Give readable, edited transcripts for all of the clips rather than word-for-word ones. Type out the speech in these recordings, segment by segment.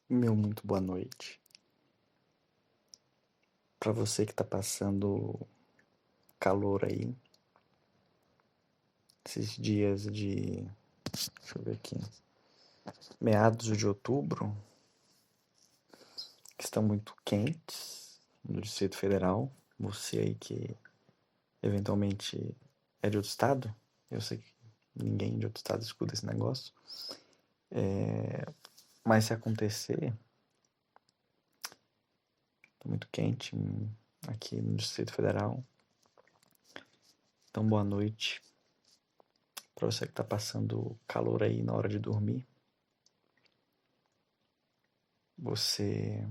Meu muito boa noite. Para você que tá passando calor aí, esses dias de, deixa eu ver aqui, meados de outubro, que estão muito quentes no Distrito Federal. Você aí que eventualmente é de outro estado, eu sei que ninguém de outro estado escuta esse negócio, mas se acontecer, tá muito quente aqui no Distrito Federal. Então boa noite para você que tá passando calor aí na hora de dormir. Você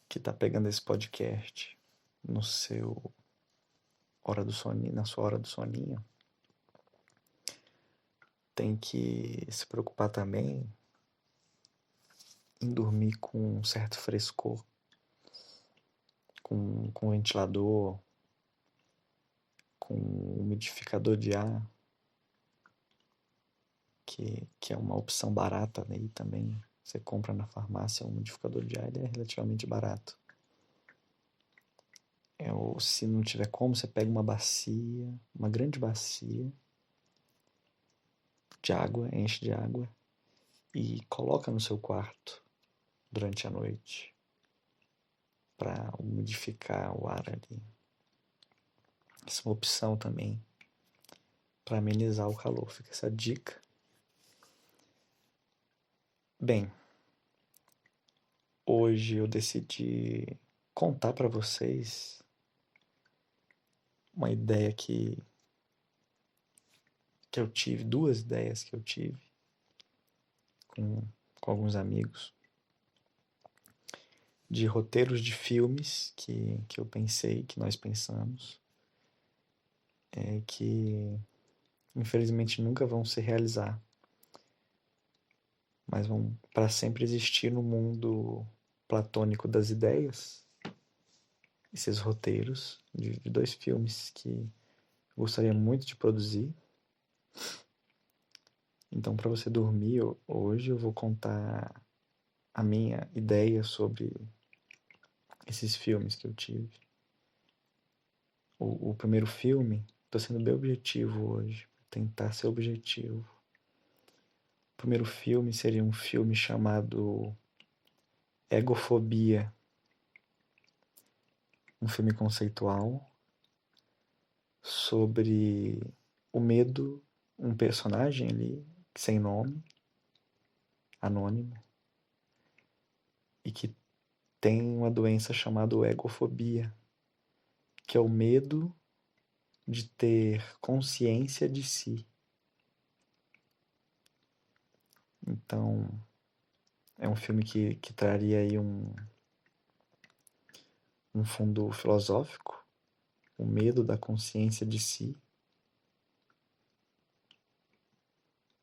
que tá pegando esse podcast no seu hora do soninho, na sua hora do soninho, tem que se preocupar também em dormir com um certo frescor, com ventilador, com umidificador de ar, que é uma opção barata aí também. Você compra na farmácia um umidificador de ar, ele é relativamente barato. Ou se não tiver como, você pega uma bacia, uma grande bacia de água, enche de água e coloca no seu quarto durante a noite para umidificar o ar ali. Essa é uma opção também para amenizar o calor. Fica essa dica. Bem, hoje eu decidi contar para vocês uma ideia que eu tive, duas ideias que eu tive com, com alguns amigos, de roteiros de filmes que eu pensei, que nós pensamos, que infelizmente nunca vão se realizar, mas vão para sempre existir no mundo platônico das ideias, esses roteiros de dois filmes que eu gostaria muito de produzir. Então, para você dormir hoje, eu vou contar a minha ideia sobre esses filmes que eu tive. O primeiro filme, estou sendo bem objetivo hoje, vou tentar ser objetivo. O primeiro filme seria um filme chamado Egofobia, um filme conceitual sobre o medo, um personagem ali, sem nome, anônimo, e que tem uma doença chamada egofobia, que é o medo de ter consciência de si. Então, é um filme que traria aí um fundo filosófico, o medo da consciência de si,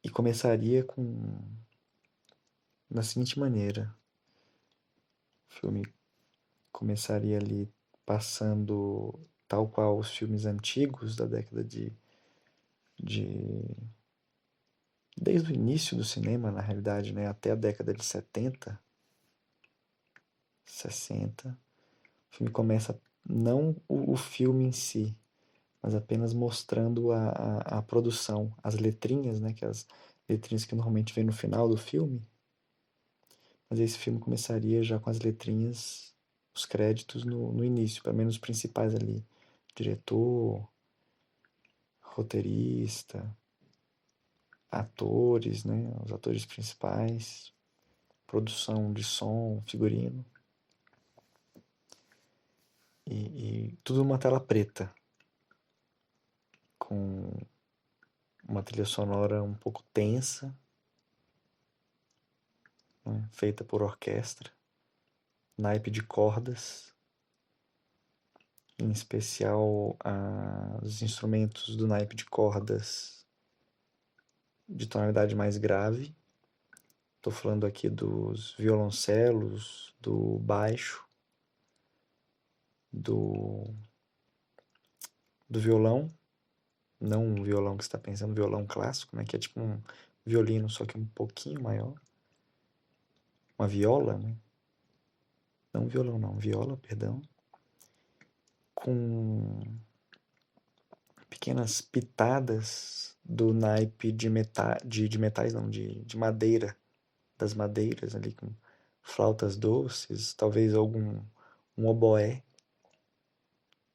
e começaria da seguinte maneira. O filme começaria ali passando tal qual os filmes antigos da década de desde o início do cinema, na realidade, né, até a década de 70, 60. O filme começa não o filme em si, mas apenas mostrando a produção, as letrinhas, né, que as letrinhas que normalmente vem no final do filme. Mas esse filme começaria já com as letrinhas, os créditos no início, pelo menos os principais ali. Diretor, roteirista, atores, né? Os atores principais, produção de som, figurino. E tudo numa tela preta, com uma trilha sonora um pouco tensa, né? Feita por orquestra, naipe de cordas, em especial os instrumentos do naipe de cordas de tonalidade mais grave. Estou falando aqui dos violoncelos, do baixo, do, do violão, não um violão que você está pensando, violão clássico, né, que é tipo um violino, só que um pouquinho maior. uma viola, né? Não violão não, viola, perdão, com pequenas pitadas do naipe de metais não, de madeira, das madeiras ali, com flautas doces, talvez um oboé,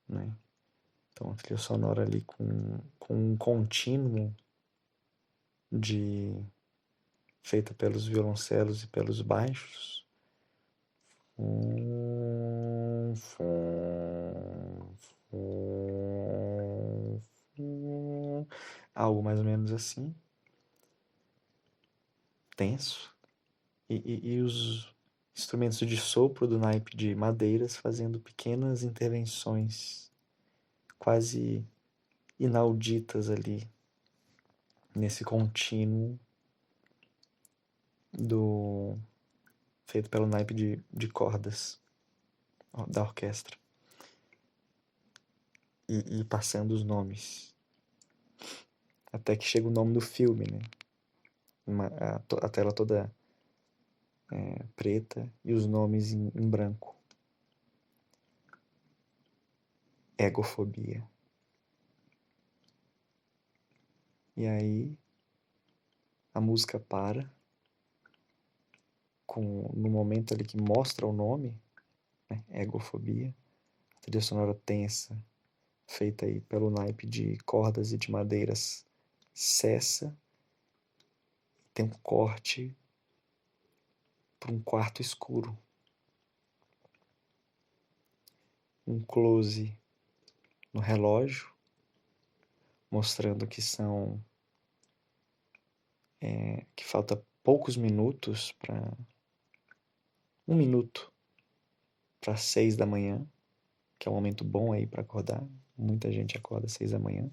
né? Então a trilha sonora ali com um contínuo de feita pelos violoncelos e pelos baixos. Algo mais ou menos assim, tenso. E os instrumentos de sopro do naipe de madeiras fazendo pequenas intervenções quase inauditas ali nesse contínuo do feito pelo naipe de cordas da orquestra e passando os nomes até que chega o nome do filme, né? A tela toda preta e os nomes em branco. Egofobia. E aí a música para no momento ali que mostra o nome, né? Egofobia. A trilha sonora tensa, feita aí pelo naipe de cordas e de madeiras, cessa. Tem um corte para um quarto escuro. Um close no relógio, mostrando que que falta poucos minutos para 1 minuto para 6 da manhã, que é um momento bom aí para acordar. Muita gente acorda às 6 da manhã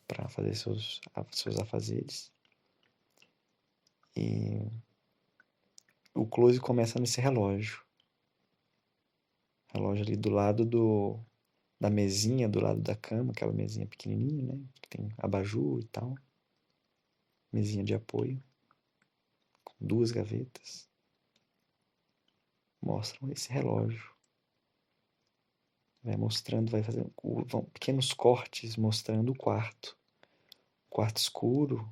para fazer seus afazeres. E o close começa nesse relógio. Relógio ali do lado da mesinha, do lado da cama, aquela mesinha pequenininha, né? Que tem abajur e tal. Mesinha de apoio, com 2 gavetas. Mostram esse relógio. Vai mostrando, vai fazendo pequenos cortes mostrando o quarto. Quarto escuro,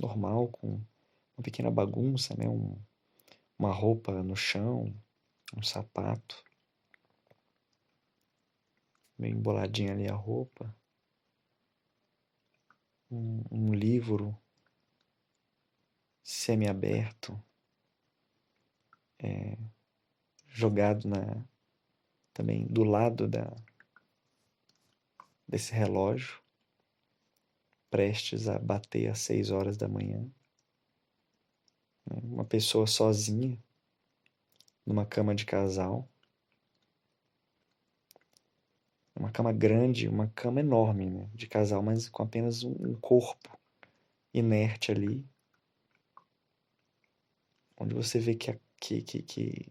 normal, com uma pequena bagunça, né? Uma roupa no chão, um sapato, meio emboladinha ali a roupa. Um livro semi-aberto, jogado também do lado desse relógio, prestes a bater às 6 horas da manhã. Uma pessoa sozinha, numa cama de casal. Uma cama grande, uma cama enorme, né? De casal, mas com apenas um corpo inerte ali. Onde você vê que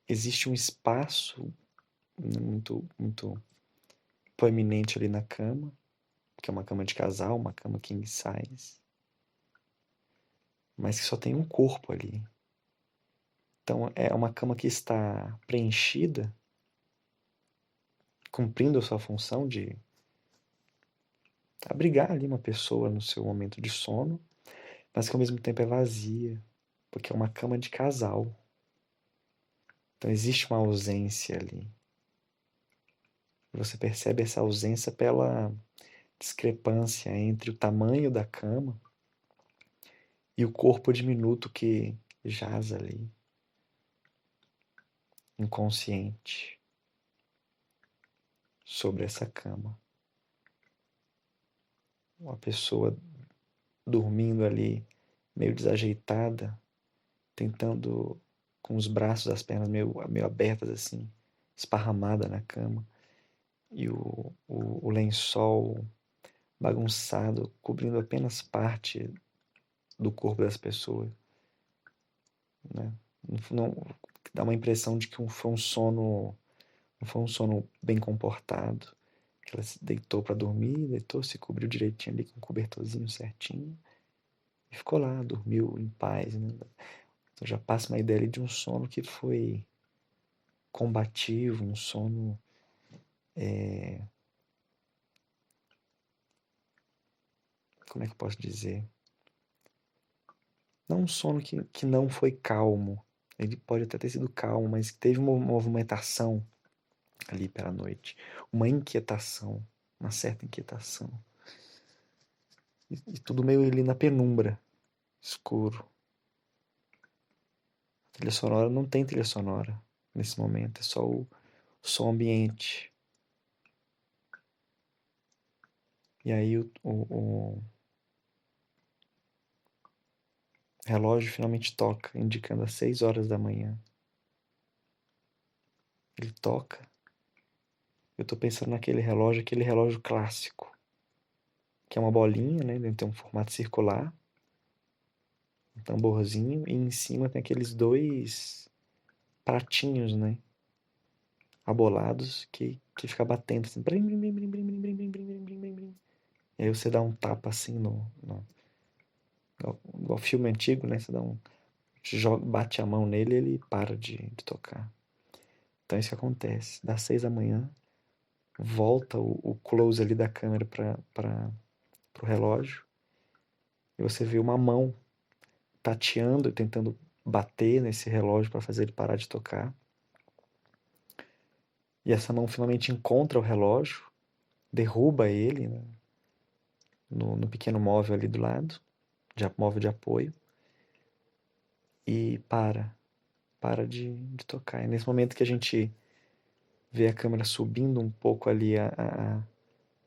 existe um espaço muito, muito proeminente ali na cama, que é uma cama de casal, uma cama king size, mas que só tem um corpo ali. Então é uma cama que está preenchida, cumprindo a sua função de abrigar ali uma pessoa no seu momento de sono, mas que ao mesmo tempo é vazia, porque é uma cama de casal. Então existe uma ausência ali. Você percebe essa ausência pela discrepância entre o tamanho da cama e o corpo diminuto que jaz ali, inconsciente, sobre essa cama. Uma pessoa dormindo ali, meio desajeitada, tentando com os braços, as pernas meio abertas assim, esparramada na cama, e o lençol bagunçado, cobrindo apenas parte do corpo das pessoas, né? Não, dá uma impressão de que não foi um sono bem comportado, que ela se deitou para dormir, deitou, se cobriu direitinho ali com um cobertorzinho certinho, E ficou lá, dormiu em paz, né? Então já passa uma ideia ali de um sono que foi combativo, um sono, como é que eu posso dizer? Não um sono que não foi calmo. Ele pode até ter sido calmo, mas que teve uma movimentação ali pela noite. Uma inquietação, uma certa inquietação. E tudo meio ali na penumbra, escuro. A trilha sonora não tem trilha sonora nesse momento, é só o som ambiente. E aí o relógio finalmente toca, indicando as 6 horas da manhã. Ele toca. Eu tô pensando naquele relógio, aquele relógio clássico, que é uma bolinha, né? Ele tem um formato circular, um tamborzinho, e em cima tem aqueles dois pratinhos, né? Abolados, que fica batendo assim. Brim, brim, brim, brim, brim, brim, brim, brim, brim, brim, brim, brim. E aí você dá um tapa assim igual filme antigo, né? Você dá um. Joga, bate a mão nele e ele para de tocar. Então é isso que acontece. Das 6 da manhã, volta o close ali da câmera para o relógio e você vê uma mão tateando e tentando bater nesse relógio para fazer ele parar de tocar. E essa mão finalmente encontra o relógio, derruba ele, né, no pequeno móvel ali do lado, móvel de apoio, e para de tocar. É nesse momento que a gente vê a câmera subindo um pouco ali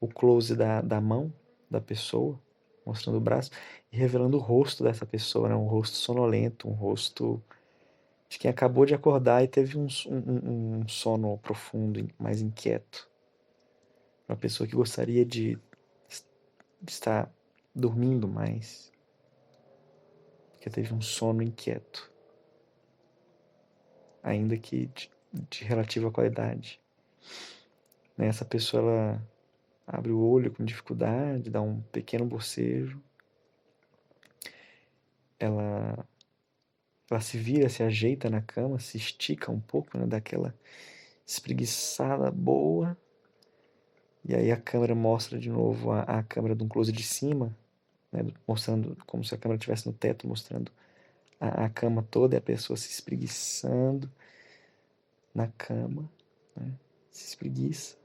o close da mão da pessoa, mostrando o braço, e revelando o rosto dessa pessoa, né? Um rosto sonolento, um rosto de quem acabou de acordar e teve um sono profundo, mais inquieto. Uma pessoa que gostaria de estar dormindo mais, porque teve um sono inquieto, ainda que de relativa qualidade. Essa pessoa, ela abre o olho com dificuldade, dá um pequeno bocejo, ela se vira, se ajeita na cama, se estica um pouco, né, dá aquela espreguiçada boa. E aí a câmera mostra de novo a câmera de um close de cima, né, mostrando como se a câmera estivesse no teto, mostrando a cama toda e a pessoa se espreguiçando na cama, né, se espreguiça.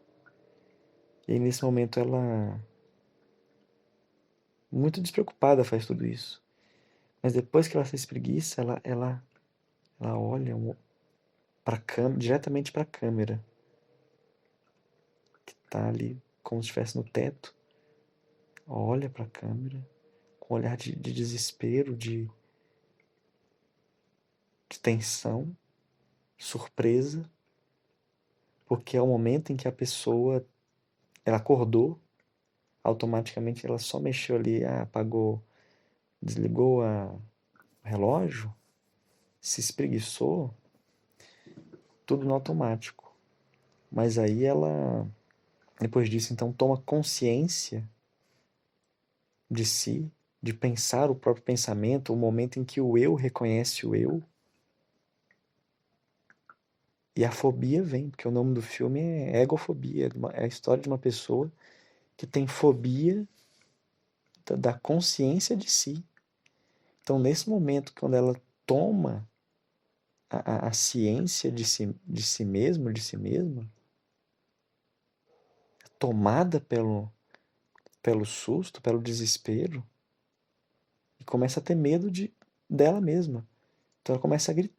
E aí nesse momento ela, muito despreocupada, faz tudo isso. Mas depois que ela se espreguiça, ela olha diretamente para a câmera, que está ali como se estivesse no teto. Olha para a câmera com um olhar de desespero, de tensão, surpresa, porque é o momento em que a pessoa, ela acordou, automaticamente ela só mexeu ali, apagou, desligou o relógio, se espreguiçou, tudo no automático. Mas aí ela, depois disso, então toma consciência de si, de pensar o próprio pensamento, o momento em que o eu reconhece o eu. E a fobia vem, porque o nome do filme é Egofobia, é a história de uma pessoa que tem fobia da consciência de si. Então, nesse momento, quando ela toma a ciência de si mesmo, de si mesma, tomada pelo susto, pelo desespero, e começa a ter medo dela mesma. Então ela começa a gritar,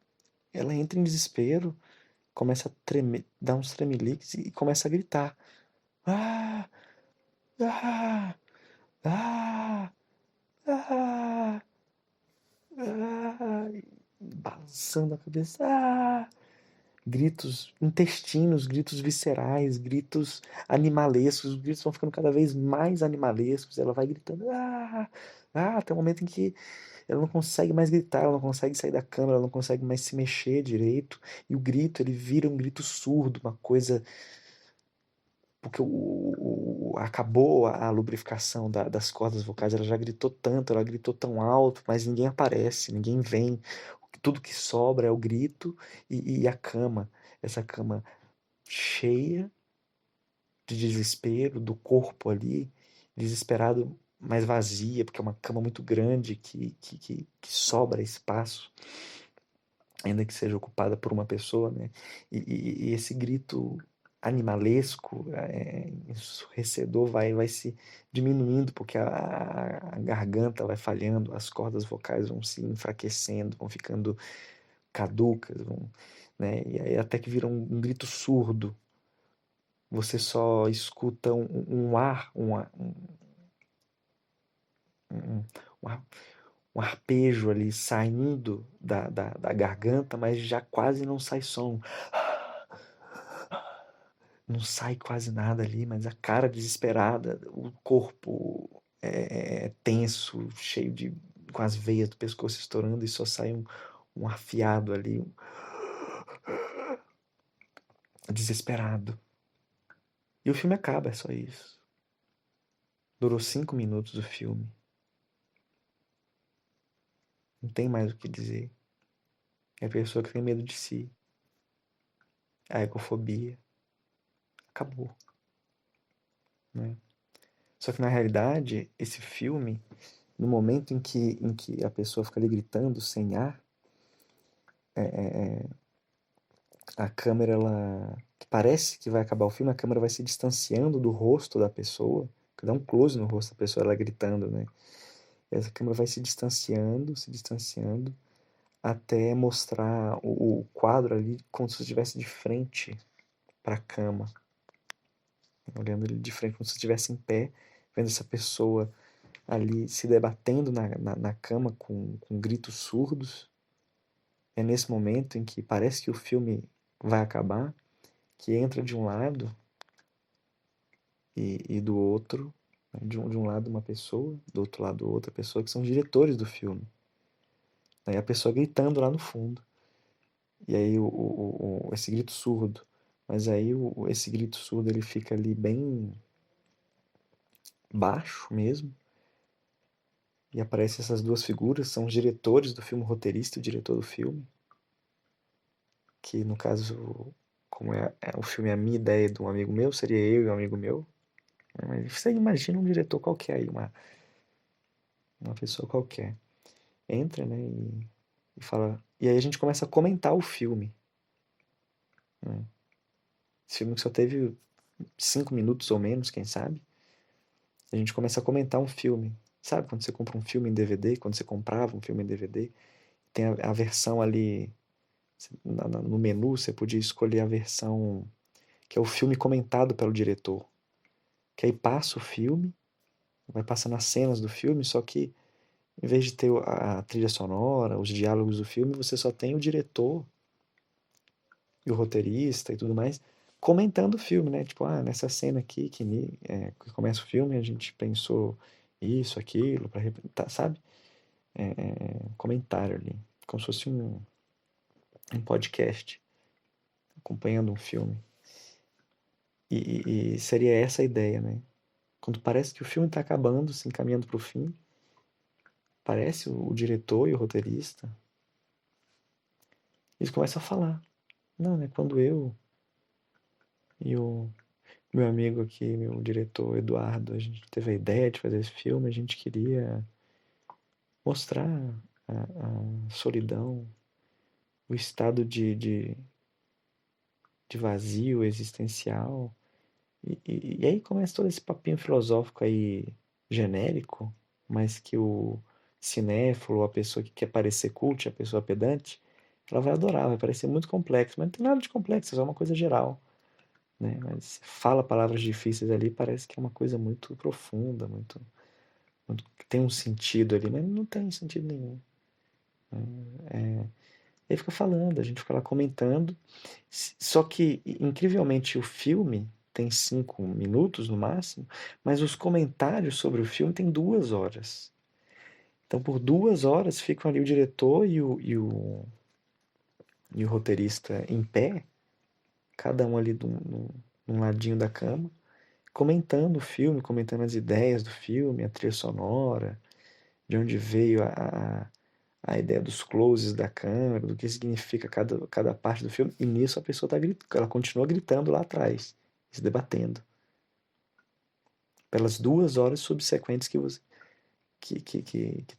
ela entra em desespero, começa a tremer, dá uns tremeliques e começa a gritar. Ah! Ah! Ah! Ah! Ah! Balançando a cabeça. Ah! Gritos intestinos, gritos viscerais, gritos animalescos, os gritos vão ficando cada vez mais animalescos, ela vai gritando, até o momento em que ela não consegue mais gritar, ela não consegue sair da cama, ela não consegue mais se mexer direito, e o grito, ele vira um grito surdo, uma coisa porque acabou a lubrificação das cordas vocais, ela já gritou tanto, ela gritou tão alto, mas ninguém aparece, ninguém vem. Tudo que sobra é o grito e a cama, essa cama cheia de desespero, do corpo ali, desesperado, mas vazia, porque é uma cama muito grande que sobra espaço, ainda que seja ocupada por uma pessoa, né? E esse grito animalesco, ensurdecedor, vai se diminuindo, porque a garganta vai falhando, as cordas vocais vão se enfraquecendo, vão ficando caducas, né? E aí até que vira um grito surdo. Você só escuta um ar, um, um ar- um arpejo ali saindo da garganta, mas já quase não sai som. Não sai quase nada ali, mas a cara desesperada, o corpo tenso, cheio de, com as veias do pescoço estourando e só sai um afiado ali, desesperado. E o filme acaba, é só isso. Durou 5 minutos o filme. Não tem mais o que dizer. É a pessoa que tem medo de si. A ecofobia. Acabou, né? Só que na realidade, esse filme, no momento em que a pessoa fica ali gritando sem ar, a câmera, ela parece que vai acabar o filme, a câmera vai se distanciando do rosto da pessoa, que dá um close no rosto da pessoa, ela gritando, né? E essa câmera vai se distanciando, até mostrar o quadro ali como se estivesse de frente para a cama, olhando ele de frente, como se estivesse em pé, vendo essa pessoa ali se debatendo na cama com gritos surdos. É nesse momento em que parece que o filme vai acabar, que entra de um lado e do outro, né? De um lado uma pessoa, do outro lado outra pessoa, que são os diretores do filme. Aí a pessoa gritando lá no fundo. E aí esse grito surdo. Mas aí esse grito surdo ele fica ali bem baixo mesmo. E aparecem essas duas figuras, são os diretores do filme, o roteirista e o diretor do filme. Que no caso, como o filme é a minha ideia de um amigo meu, seria eu e um amigo meu. Mas você imagina um diretor qualquer aí, uma pessoa qualquer. Entra, né, e fala. E aí a gente começa a comentar o filme. Né? Esse filme que só teve 5 minutos ou menos, quem sabe? A gente começa a comentar um filme. Sabe quando você compra um filme em DVD? Quando você comprava um filme em DVD? Tem a versão ali. No menu você podia escolher a versão que é o filme comentado pelo diretor. Que aí passa o filme, vai passando as cenas do filme, só que em vez de ter a trilha sonora, os diálogos do filme, você só tem o diretor e o roteirista e tudo mais comentando o filme, né? Tipo, nessa cena aqui que começa o filme, a gente pensou isso, aquilo, para representar, sabe? Comentário ali, como se fosse um podcast acompanhando um filme. E seria essa a ideia, né? Quando parece que o filme está acabando, se encaminhando para o fim, parece o diretor e o roteirista, eles começam a falar. Não, né? Quando eu e o meu amigo aqui, meu diretor Eduardo, a gente teve a ideia de fazer esse filme, a gente queria mostrar a solidão, o estado de vazio existencial. E aí começa todo esse papinho filosófico aí genérico, mas que o cinéfilo, a pessoa que quer parecer cult, a pessoa pedante, ela vai adorar, vai parecer muito complexo, mas não tem nada de complexo, é só uma coisa geral, né? Mas fala palavras difíceis ali, parece que é uma coisa muito profunda, que tem um sentido ali, mas não tem sentido nenhum. Aí fica falando, a gente fica lá comentando, só que, incrivelmente, o filme tem 5 minutos no máximo, mas os comentários sobre o filme tem 2 horas. Então, por 2 horas, ficam ali o diretor e o roteirista em pé, cada um ali num ladinho da cama, comentando o filme, comentando as ideias do filme, a trilha sonora, de onde veio a ideia dos closes da câmera, do que significa cada parte do filme, e nisso a pessoa tá gritando, ela continua gritando lá atrás, se debatendo. Pelas 2 horas subsequentes que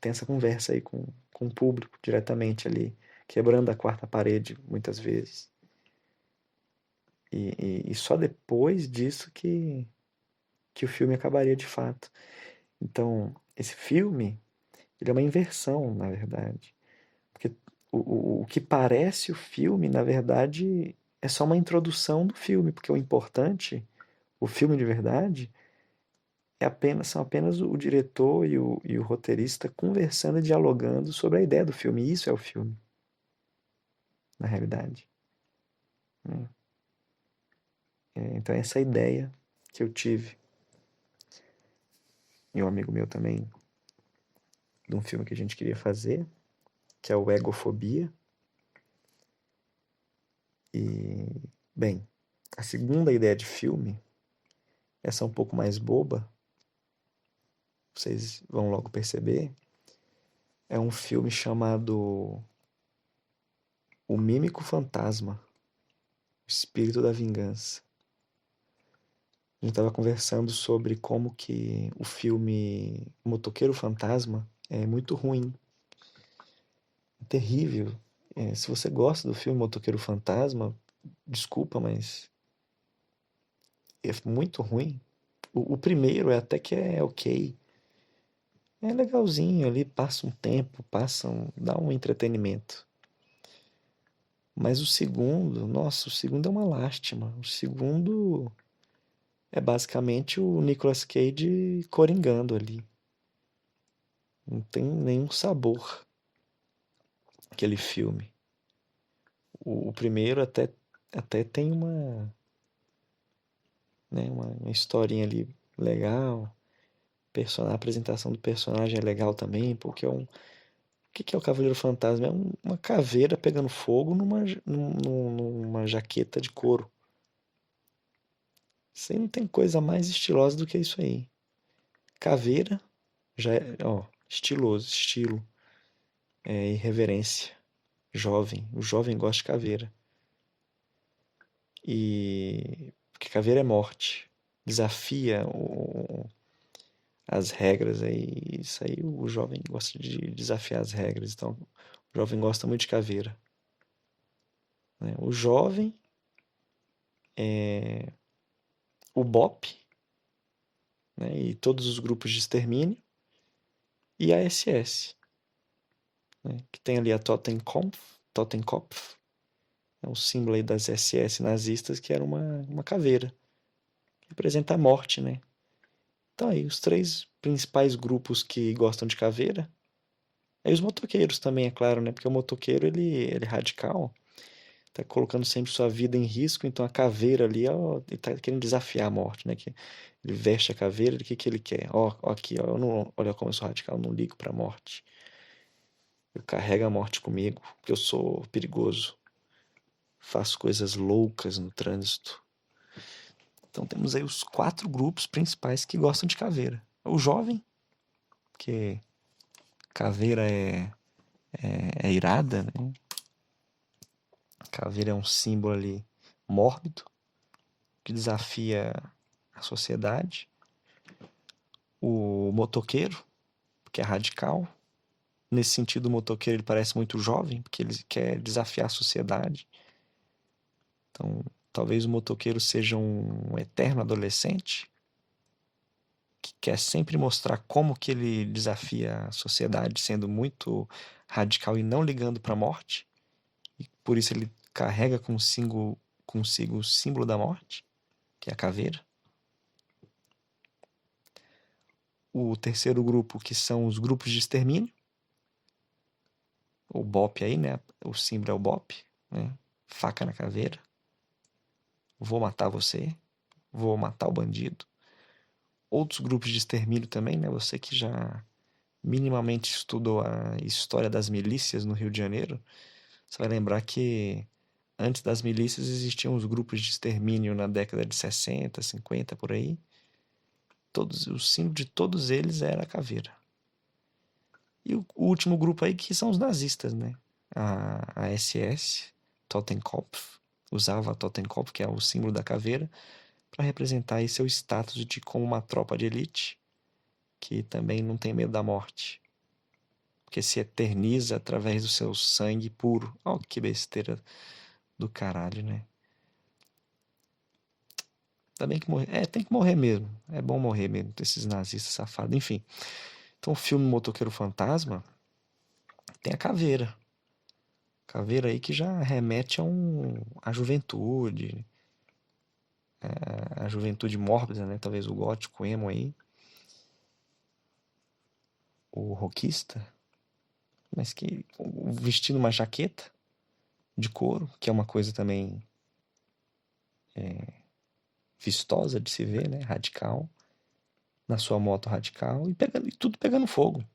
tem essa conversa aí com o público diretamente ali, quebrando a quarta parede, muitas vezes. E só depois disso que o filme acabaria de fato. Então, esse filme, ele é uma inversão, na verdade. Porque o que parece o filme, na verdade, é só uma introdução do filme, porque o importante, o filme de verdade, são apenas o diretor e o roteirista conversando e dialogando sobre a ideia do filme. E isso é o filme, na realidade. Né? Então, essa é a ideia que eu tive, e um amigo meu também, de um filme que a gente queria fazer, que é o Egofobia. E, bem, a segunda ideia de filme, essa é um pouco mais boba, vocês vão logo perceber, é um filme chamado O Mímico Fantasma, O Espírito da Vingança. A gente estava conversando sobre como que o filme Motoqueiro Fantasma é muito ruim, é terrível. Se você gosta do filme Motoqueiro Fantasma, desculpa, mas é muito ruim. O primeiro até que é ok. É legalzinho ali, passa um tempo, dá um entretenimento. Mas o segundo, nossa, o segundo é uma lástima. O segundo é basicamente o Nicolas Cage coringando ali. Não tem nenhum sabor aquele filme. O primeiro até tem uma historinha ali legal. A apresentação do personagem é legal também, porque o que é o Cavaleiro Fantasma? É uma caveira pegando fogo numa jaqueta de couro. Você não tem coisa mais estilosa do que isso aí. Caveira já é, ó, estiloso, estilo, irreverência, jovem. O jovem gosta de caveira. E porque caveira é morte. Desafia as regras aí. Isso aí o jovem gosta de desafiar as regras. Então, o jovem gosta muito de caveira. Né? O jovem, o BOP, né? E todos os grupos de extermínio, e a SS, né? Que tem ali a Totenkopf, é um símbolo aí das SS nazistas, que era uma caveira, que representa a morte, né? Então aí, os três principais grupos que gostam de caveira, aí os motoqueiros também, é claro, né? Porque o motoqueiro, ele é radical, tá colocando sempre sua vida em risco, então a caveira ali, ó, ele tá querendo desafiar a morte, né? Que ele veste a caveira, o que que ele quer? Ó, aqui, ó, olha como eu sou radical, eu não ligo pra morte. Eu carrego a morte comigo, porque eu sou perigoso. Faço coisas loucas no trânsito. Então temos aí os 4 grupos principais que gostam de caveira. O jovem, que caveira é irada, né? Caveira é um símbolo ali mórbido, que desafia a sociedade. O motoqueiro, que é radical. Nesse sentido, o motoqueiro ele parece muito jovem, porque ele quer desafiar a sociedade. Então, talvez o motoqueiro seja um eterno adolescente que quer sempre mostrar como que ele desafia a sociedade, sendo muito radical e não ligando para a morte. E por isso ele carrega consigo o símbolo da morte, que é a caveira. O terceiro grupo, que são os grupos de extermínio. O BOP aí, né? O símbolo é o BOP, né? Faca na caveira. Vou matar você. Vou matar o bandido. Outros grupos de extermínio também, né? Você que já minimamente estudou a história das milícias no Rio de Janeiro, você vai lembrar que antes das milícias existiam os grupos de extermínio na década de 60, 50, por aí. O símbolo de todos eles era a caveira. E o último grupo aí que são os nazistas, né? A SS, Totenkopf, usava a Totenkopf, que é o símbolo da caveira, para representar aí seu status de como uma tropa de elite, que também não tem medo da morte, porque se eterniza através do seu sangue puro. Ó, que besteira do caralho, né? Também que morrer. É, tem que morrer mesmo. É bom morrer mesmo, esses nazistas safados. Enfim. Então, o filme Motoqueiro Fantasma tem a caveira. Caveira aí que já remete à juventude, a juventude mórbida, né? Talvez o gótico emo aí, o rockista, mas que vestindo uma jaqueta de couro, que é uma coisa também vistosa de se ver, né? Radical, na sua moto radical e tudo pegando fogo.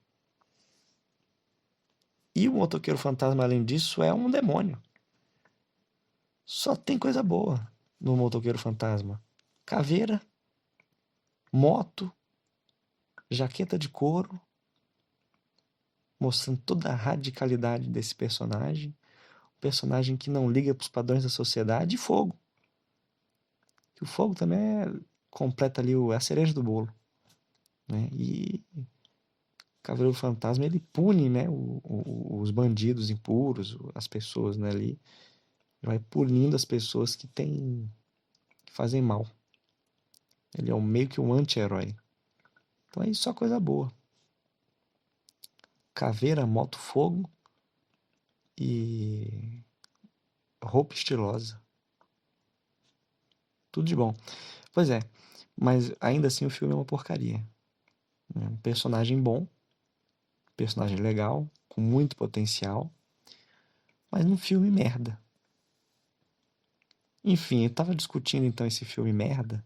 E o motoqueiro fantasma, além disso, é um demônio. Só tem coisa boa no motoqueiro fantasma: caveira, moto, jaqueta de couro, mostrando toda a radicalidade desse personagem. Um personagem que não liga para os padrões da sociedade, e fogo. E o fogo também completa ali a cereja do bolo, né? E Cavaleiro Fantasma, ele pune, né, os bandidos impuros, as pessoas, né, ali. Ele vai punindo as pessoas que fazem mal. Ele é meio que um anti-herói. Então é só coisa boa. Caveira, moto, fogo e roupa estilosa. Tudo de bom. Pois é, mas ainda assim o filme é uma porcaria. Um personagem bom, personagem legal, com muito potencial, mas um filme merda. Enfim, eu tava discutindo então esse filme merda,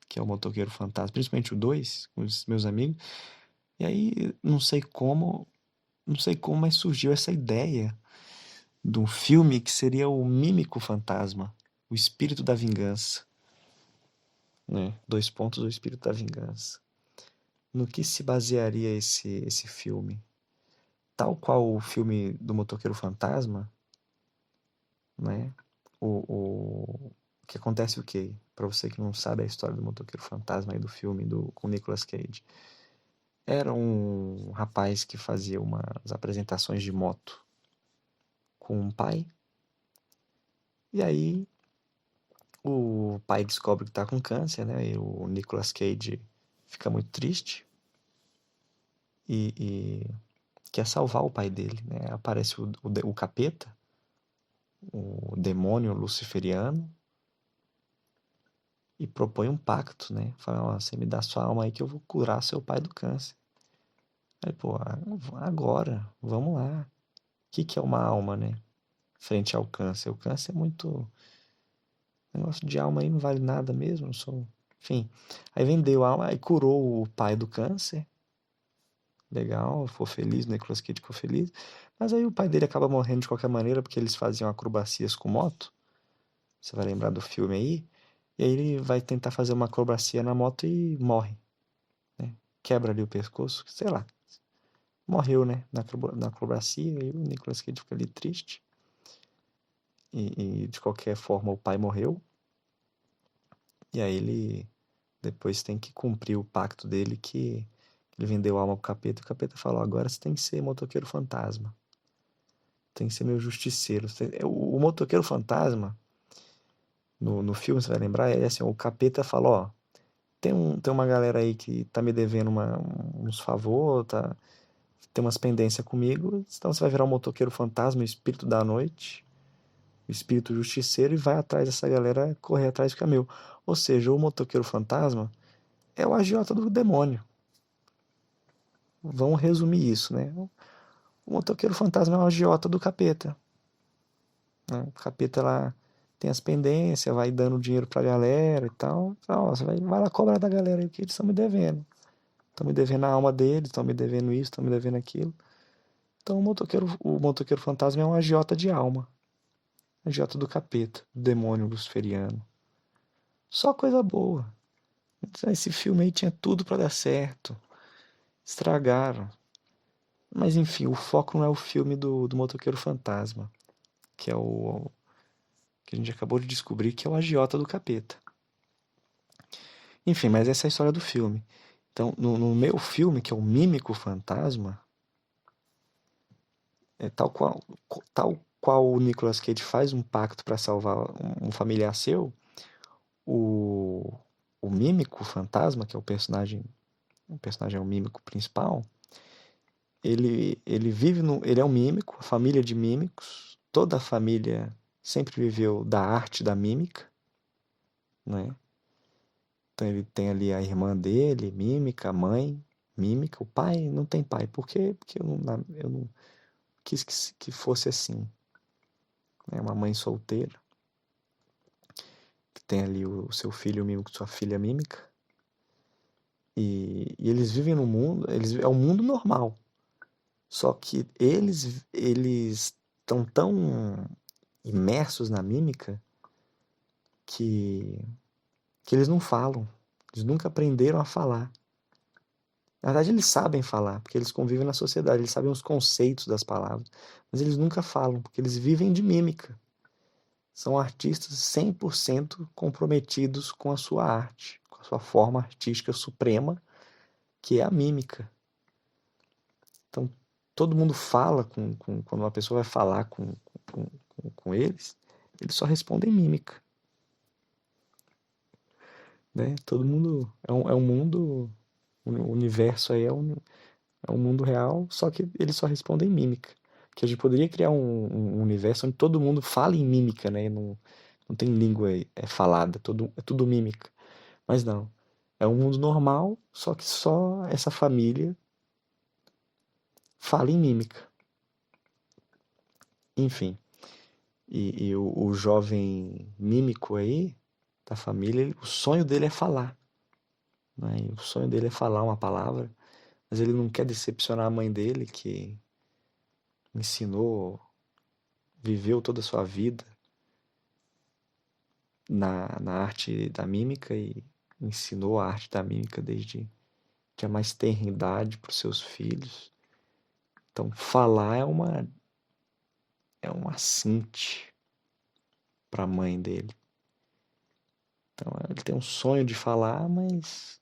que é o Motoqueiro Fantasma, principalmente o 2, com os meus amigos, e aí não sei como, mas surgiu essa ideia de um filme que seria o Mímico Fantasma, o Espírito da Vingança, né? Dois pontos, o Espírito da Vingança. No que se basearia esse filme? Tal qual o filme do Motoqueiro Fantasma, né? O que acontece o quê? Para você que não sabe a história do Motoqueiro Fantasma e do filme com Nicolas Cage. Era um rapaz que fazia umas apresentações de moto com um pai. E aí o pai descobre que tá com câncer, né? E o Nicolas Cage fica muito triste e quer salvar o pai dele, né? Aparece o capeta, o demônio luciferiano, e propõe um pacto, né? Fala: ó, você me dá sua alma aí que eu vou curar seu pai do câncer. Aí, pô, agora, vamos lá. O que é uma alma, né? Frente ao câncer. O câncer é muito. Negócio de alma aí não vale nada mesmo, não sou. Enfim. Aí vendeu a alma, aí curou o pai do câncer. Legal, ficou feliz, o Nicolas Cage ficou feliz. Mas aí o pai dele acaba morrendo de qualquer maneira, porque eles faziam acrobacias com moto. Você vai lembrar do filme aí. E aí ele vai tentar fazer uma acrobacia na moto e morre, né? Quebra ali o pescoço, sei lá. Morreu, né? Na acrobacia, e o Nicolas Cage fica ali triste. E de qualquer forma o pai morreu. E aí ele depois tem que cumprir o pacto dele, que ele vendeu a alma pro capeta. E o capeta falou: agora você tem que ser motoqueiro fantasma. Tem que ser meu justiceiro. O motoqueiro fantasma, no filme, você vai lembrar, é assim: o capeta fala: ó, tem uma galera aí que tá me devendo uns favor, tá, tem umas pendências comigo, então você vai virar um motoqueiro fantasma, o espírito da noite, o espírito justiceiro, e vai atrás dessa galera, correr atrás do caminho. Ou seja, o motoqueiro fantasma é o agiota do demônio. Vamos resumir isso, né? O motoqueiro fantasma é o agiota do capeta, né? O capeta lá tem as pendências, vai dando dinheiro pra galera e tal. Então, ó, você vai lá cobrar da galera aí que eles estão me devendo. Estão me devendo a alma deles, estão me devendo isso, estão me devendo aquilo. Então o motoqueiro fantasma é um agiota de alma. Agiota do capeta, do demônio luciferiano. Só coisa boa. Esse filme aí tinha tudo pra dar certo. Estragaram. Mas enfim, o foco não é o filme do Motoqueiro Fantasma, que é o que a gente acabou de descobrir que é o agiota do capeta. Enfim, mas essa é a história do filme. Então, no meu filme, que é o Mímico Fantasma, é tal qual o Nicolas Cage faz um pacto para salvar um familiar seu, o, o Mímico Fantasma, que é o personagem é o mímico principal, ele vive no, ele é um mímico, a família de mímicos, toda a família sempre viveu da arte da mímica, né? Então ele tem ali a irmã dele, mímica, a mãe, mímica, o pai não tem pai. Por quê? Porque eu não quis que fosse assim. É uma mãe solteira, que tem ali o seu filho mímico, sua filha mímica, e eles vivem no mundo, é um mundo normal. Só que eles estão tão imersos na mímica que, que eles não falam. Eles nunca aprenderam a falar. Na verdade, eles sabem falar, porque eles convivem na sociedade, eles sabem os conceitos das palavras, mas eles nunca falam, porque eles vivem de mímica. São artistas 100% comprometidos com a sua arte, com a sua forma artística suprema, que é a mímica. Então, todo mundo fala, quando uma pessoa vai falar com eles só respondem mímica. Né? Todo mundo. É um mundo. O universo aí é um mundo real, só que eles só respondem mímica. Que a gente poderia criar um universo onde todo mundo fala em mímica, né? Não tem língua falada, é tudo mímica. Mas não. É um mundo normal, só que só essa família fala em mímica. Enfim. E o jovem mímico aí, da família, o sonho dele é falar. Né? E o sonho dele é falar uma palavra, mas ele não quer decepcionar a mãe dele, que ensinou, viveu toda a sua vida na arte da mímica e ensinou a arte da mímica desde que a mais tenra idade para os seus filhos. Então, falar é uma assinte para a mãe dele. Então, ele tem um sonho de falar, mas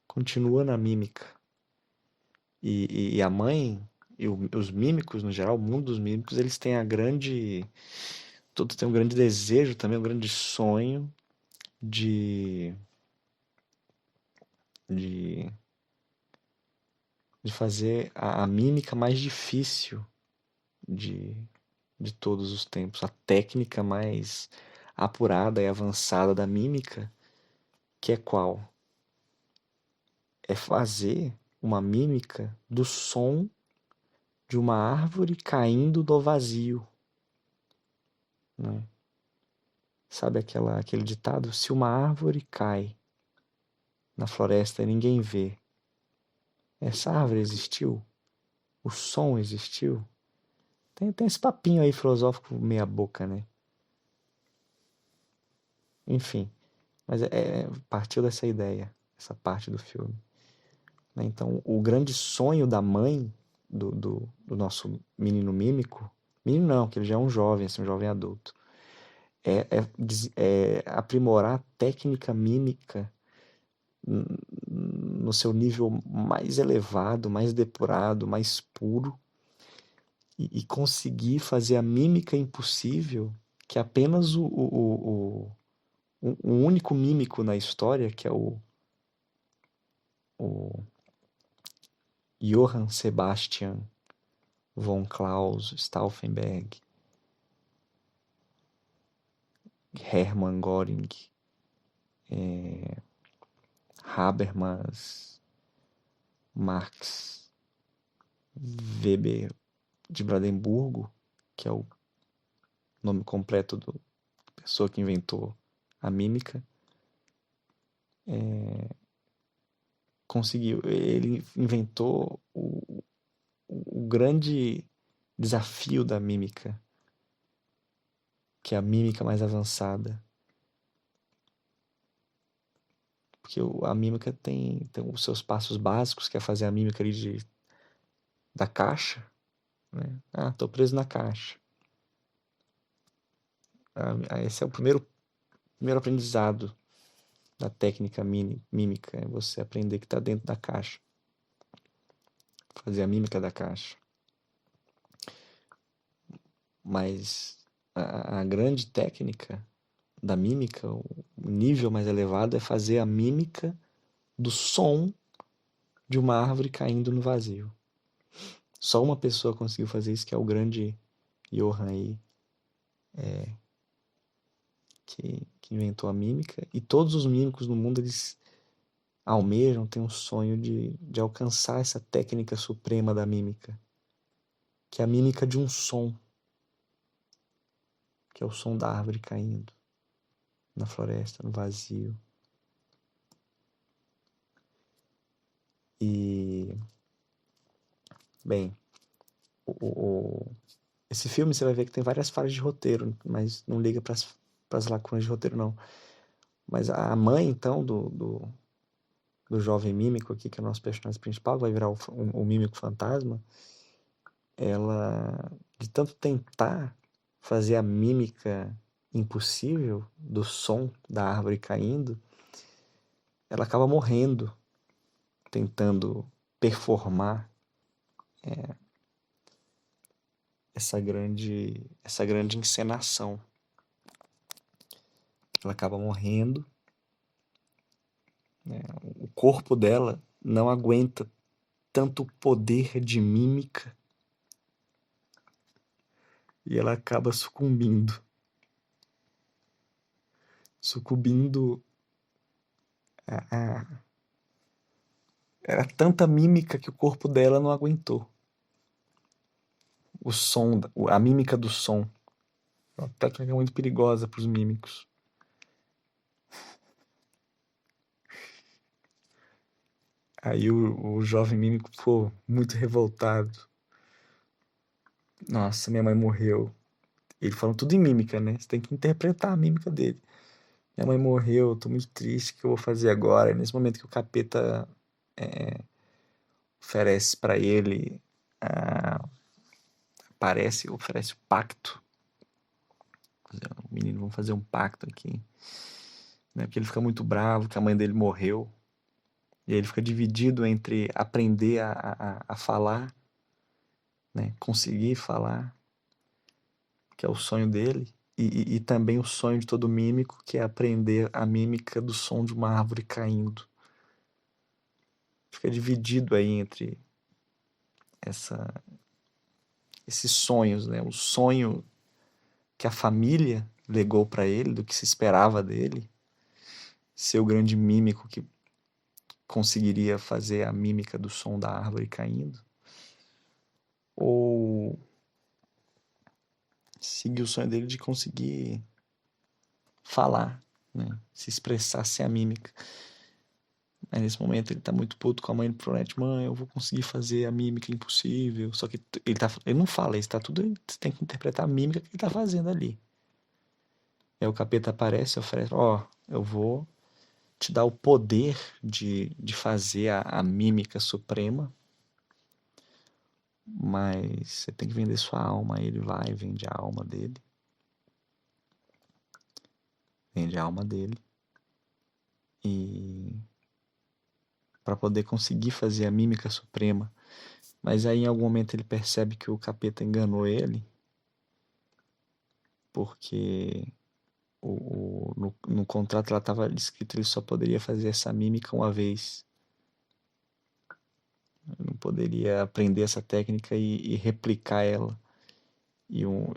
continua na mímica. E a mãe e os mímicos, no geral, o mundo dos mímicos, eles têm todos têm um grande desejo também, um grande sonho de, de, de fazer a mímica mais difícil de, de todos os tempos, a técnica mais apurada e avançada da mímica, que é qual? É fazer uma mímica do som de uma árvore caindo do vazio, né? Sabe aquele ditado? Se uma árvore cai na floresta e ninguém vê, essa árvore existiu? O som existiu? Tem esse papinho aí filosófico meia boca, né? Enfim, mas partiu dessa ideia, essa parte do filme. Né? Então, o grande sonho da mãe do nosso menino mímico, menino não, que ele já é um jovem, assim, um jovem adulto, é aprimorar a técnica mímica no seu nível mais elevado, mais depurado, mais puro, e conseguir fazer a mímica impossível que apenas o único mímico na história, que é o Johann Sebastian von Klaus Stauffenberg, Hermann Göring, Habermas, Marx, Weber de Brandemburgo, que é o nome completo da pessoa que inventou a mímica, conseguiu. Ele inventou o grande desafio da mímica, que é a mímica mais avançada. Porque a mímica tem os seus passos básicos, que é fazer a mímica ali da caixa, né? Ah, tô preso na caixa. Esse é o primeiro aprendizado da técnica mímica, é você aprender que tá dentro da caixa. Fazer a mímica da caixa. Mas a grande técnica da mímica, o nível mais elevado, é fazer a mímica do som de uma árvore caindo no vazio. Só uma pessoa conseguiu fazer isso, que é o grande Johann aí, que inventou a mímica. E todos os mímicos no mundo, eles almejam, têm um sonho de alcançar essa técnica suprema da mímica, que é a mímica de um som, que é o som da árvore caindo na floresta, no vazio. E, bem, esse filme você vai ver que tem várias falhas de roteiro, mas não liga para as lacunas de roteiro, não. Mas a mãe, então, do jovem mímico aqui, que é o nosso personagem principal, vai virar o mímico fantasma, ela, de tanto tentar fazer a mímica impossível do som da árvore caindo, ela acaba morrendo tentando performar essa grande encenação. Ela acaba morrendo, né? O corpo dela não aguenta tanto poder de mímica e ela acaba sucumbindo a era tanta mímica que o corpo dela não aguentou. O som, a mímica do som. É uma técnica muito perigosa para os mímicos. Aí o jovem mímico ficou muito revoltado. Nossa, minha mãe morreu. Ele falou tudo em mímica, né? Você tem que interpretar a mímica dele. Minha mãe morreu, tô muito triste, o que eu vou fazer agora? Nesse momento que o capeta oferece para ele, oferece o pacto. O menino, vamos fazer um pacto aqui. Né? Porque ele fica muito bravo que a mãe dele morreu. E aí ele fica dividido entre aprender a falar, né? Conseguir falar, que é o sonho dele, e também o sonho de todo mímico, que é aprender a mímica do som de uma árvore caindo. Fica dividido aí entre esses sonhos, né? O sonho que a família legou para ele, do que se esperava dele, ser o grande mímico que conseguiria fazer a mímica do som da árvore caindo, ou seguir o sonho dele de conseguir falar, né? Se expressar sem a mímica. Mas nesse momento ele tá muito puto com a mãe, ele promete: mãe, eu vou conseguir fazer a mímica impossível. Só que ele não fala isso, tá tudo, você tem que interpretar a mímica que ele tá fazendo ali. Aí o capeta aparece e oferece: ó, eu vou te dar o poder de fazer a mímica suprema, mas você tem que vender sua alma. Aí ele vai, vende a alma dele. Vende a alma dele. E para poder conseguir fazer a mímica suprema. Mas aí em algum momento ele percebe que o capeta enganou ele, porque no contrato ela estava escrito que ele só poderia fazer essa mímica uma vez. Ele não poderia aprender essa técnica e replicar ela.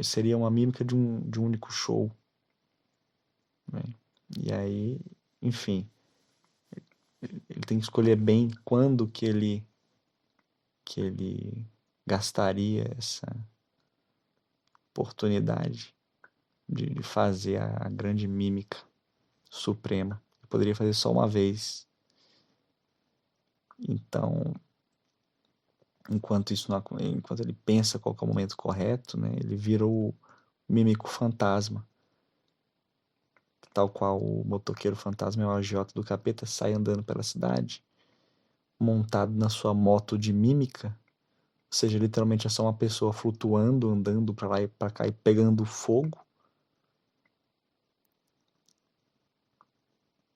Seria uma mímica de um único show. Né? E aí, enfim, ele tem que escolher bem quando que ele gastaria essa oportunidade de fazer a grande mímica suprema. Ele poderia fazer só uma vez. Então, enquanto ele pensa qual é o momento correto, né, ele vira o mímico fantasma, tal qual o motoqueiro fantasma é o agiota do capeta, sai andando pela cidade, montado na sua moto de mímica, ou seja, literalmente é só uma pessoa flutuando, andando para lá e para cá e pegando fogo,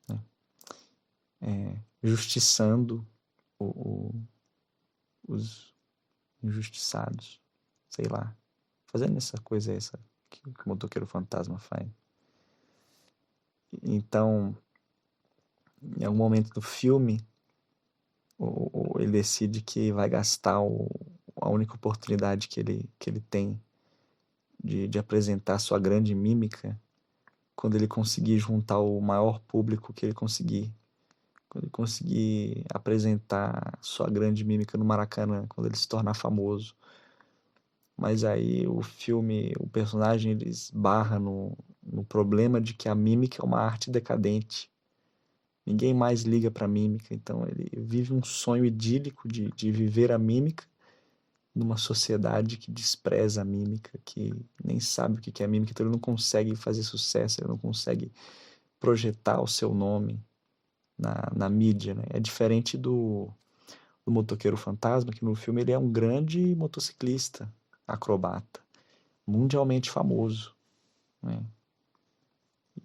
né? Justiçando os injustiçados, sei lá, fazendo essa coisa essa que o motoqueiro fantasma faz. Então, em algum momento do filme, ele decide que vai gastar a única oportunidade que ele tem de apresentar sua grande mímica quando ele conseguir juntar o maior público que ele conseguir. Quando ele conseguir apresentar sua grande mímica no Maracanã, quando ele se tornar famoso. Mas aí o filme, o personagem, ele esbarra no problema de que a mímica é uma arte decadente. Ninguém mais liga para a mímica, então ele vive um sonho idílico de viver a mímica numa sociedade que despreza a mímica, que nem sabe o que é a mímica, então ele não consegue fazer sucesso, ele não consegue projetar o seu nome na mídia, né? É diferente do motoqueiro fantasma, que no filme ele é um grande motociclista, acrobata, mundialmente famoso, né?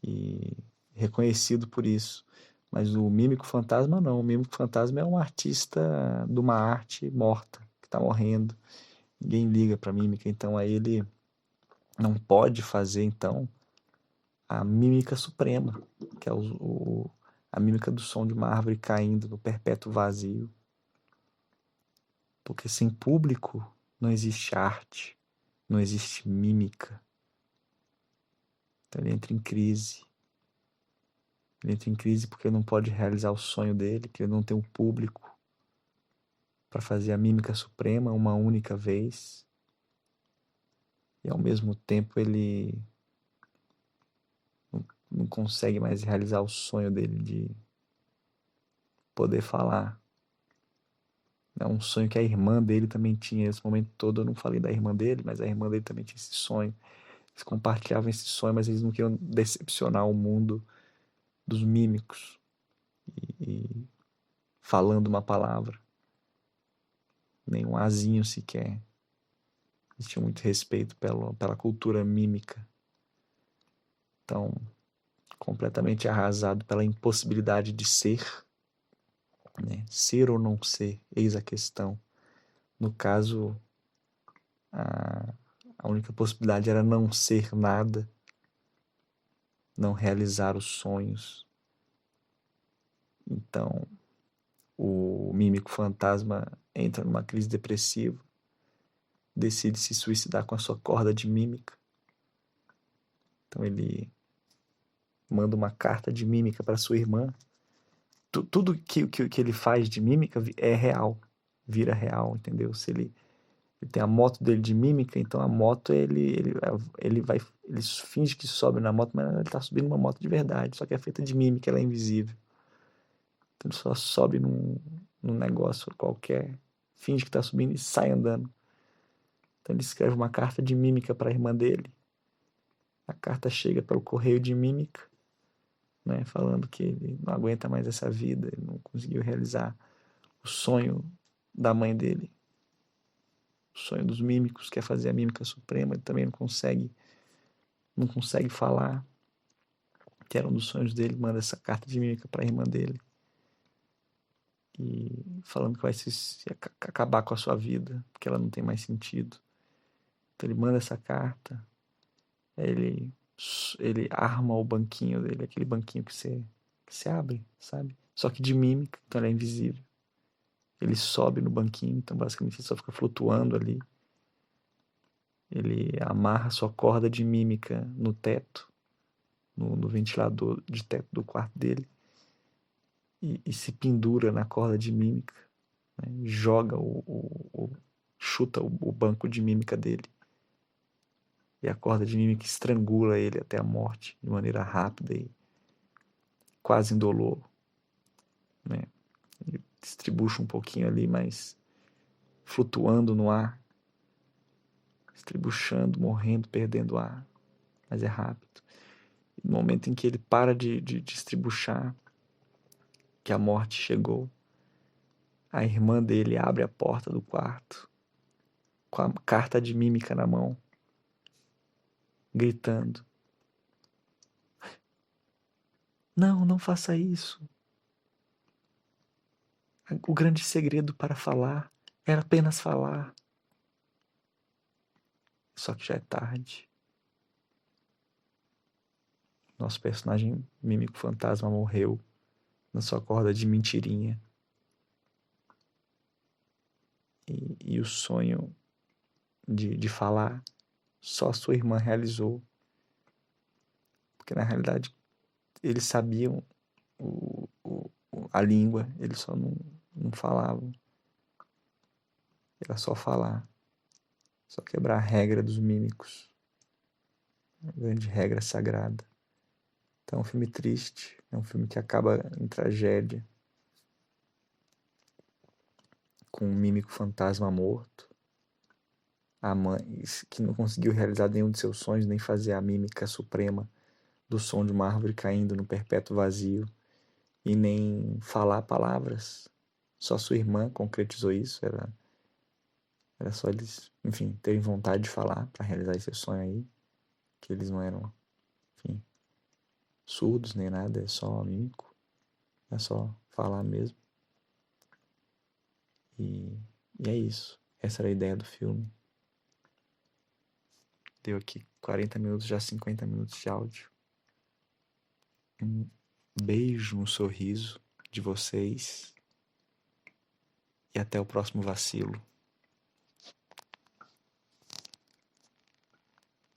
E reconhecido por isso. Mas o Mímico Fantasma não. O Mímico Fantasma é um artista de uma arte morta, que está morrendo. Ninguém liga para mímica, então aí ele não pode fazer então a mímica suprema, que é a mímica do som de uma árvore caindo no perpétuo vazio. Porque sem público não existe arte, não existe mímica. Então ele entra em crise. Ele entra em crise porque ele não pode realizar o sonho dele, que ele não tem um público para fazer a mímica suprema uma única vez. E ao mesmo tempo ele não consegue mais realizar o sonho dele de poder falar. É um sonho que a irmã dele também tinha. Esse momento todo eu não falei da irmã dele, mas a irmã dele também tinha esse sonho. Eles compartilhavam esse sonho, mas eles não queriam decepcionar o mundo dos mímicos e falando uma palavra, nem um azinho sequer. Eles tinham muito respeito pela cultura mímica. Então, completamente arrasado pela impossibilidade de ser, né? Ser ou não ser, eis a questão. No caso, a única possibilidade era não ser nada, não realizar os sonhos. Então, o mímico fantasma entra numa crise depressiva, decide se suicidar com a sua corda de mímica. Então ele manda uma carta de mímica para sua irmã. Tudo que ele faz de mímica é real, vira real, entendeu? Se ele tem a moto dele de mímica, então a moto ele finge que sobe na moto, mas ele está subindo uma moto de verdade, só que é feita de mímica, ela é invisível. Então ele só sobe num negócio qualquer, finge que está subindo e sai andando. Então ele escreve uma carta de mímica para a irmã dele. A carta chega pelo correio de mímica, né, falando que ele não aguenta mais essa vida, ele não conseguiu realizar o sonho da mãe dele, o sonho dos mímicos, que é fazer a mímica suprema. Ele também não consegue falar, que era um dos sonhos dele. Manda essa carta de mímica para a irmã dele e falando que vai acabar com a sua vida, porque ela não tem mais sentido. Então ele manda essa carta, aí ele arma o banquinho dele, aquele banquinho que você abre, sabe? Só que de mímica, então ele é invisível. Ele sobe no banquinho, então basicamente ele só fica flutuando ali. Ele amarra sua corda de mímica no teto, no ventilador de teto do quarto dele, e se pendura na corda de mímica, né? Joga chuta o banco de mímica dele. E a corda de mímica estrangula ele até a morte, de maneira rápida e quase indolor, né? Ele distribuixa um pouquinho ali, mas flutuando no ar, estribuchando, morrendo, perdendo ar, mas é rápido. No momento em que ele para de estribuchar, que a morte chegou, a irmã dele abre a porta do quarto com a carta de mímica na mão, gritando: Não, não faça isso. O grande segredo para falar era apenas falar. Só que já é tarde. Nosso personagem mímico fantasma morreu na sua corda de mentirinha. E o sonho de falar só sua irmã realizou. Porque na realidade eles sabiam a língua, eles só não falavam. Era só falar. Só quebrar a regra dos mímicos. A grande regra sagrada. Então é um filme triste, é um filme que acaba em tragédia, com um mímico fantasma morto, a mãe que não conseguiu realizar nenhum de seus sonhos, nem fazer a mímica suprema do som de uma árvore caindo no perpétuo vazio, e nem falar palavras. Só sua irmã concretizou isso, era só eles, enfim, terem vontade de falar para realizar esse sonho aí, que eles não eram, enfim, surdos nem nada, é só mímico, é só falar mesmo. E é isso. Essa era a ideia do filme. Deu aqui 40 minutos, já 50 minutos de áudio. Um beijo, um sorriso de vocês. E até o próximo vacilo.